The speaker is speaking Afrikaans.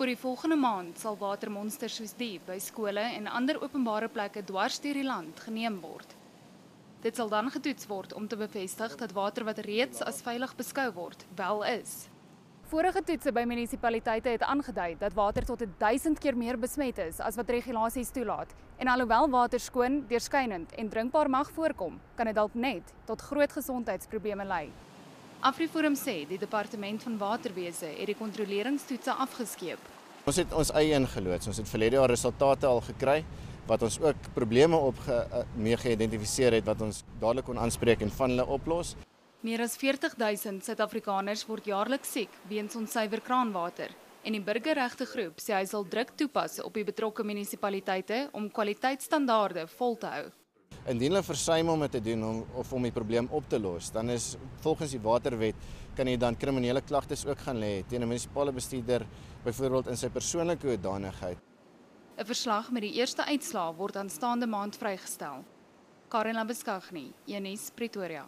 Vir die volgende maand sal watermonsters soos die by skole en ander openbare plekke dwars deur die land geneem word. Dit sal dan getoets word om te bevestig dat water wat reeds as veilig beskou word, wel is. Vorige toetse by munisipaliteite het aangedui dat water tot 1000 keer meer besmet is as wat regulasies toelaat. En alhoewel water skoon, deurskynend en drinkbaar mag voorkom, kan dit dalk net tot groot gesondheidsprobleme lei. AfriForum sê die departement van waterwese het die kontroleringstoetse afgeskeep. Ons het ons eie ingeloods. Ons het verlede jaar resultate al gekry wat ons ook probleme mee geïdentifiseer het wat ons dadelik kon aanspreek en van hulle oplos. Meer as 40.000 Suid-Afrikaners word jaarliks siek weens onsuiwer kraanwater en die burgerregte groep sê hy sal druk toepas op die betrokke munisipaliteite om kwaliteitsstandaarde vol te hou. Indien hulle versuim om dit te doen of om die probleem op te los, dan is volgens die waterwet kan jy dan kriminele klagtes ook gaan lê teen 'n munisipale bestuurder, byvoorbeeld in sy persoonlike hoedanigheid. 'n Verslag met die eerste uitslae word aanstaande maand vrygestel. Karen Labeskagni, Eunice, Pretoria.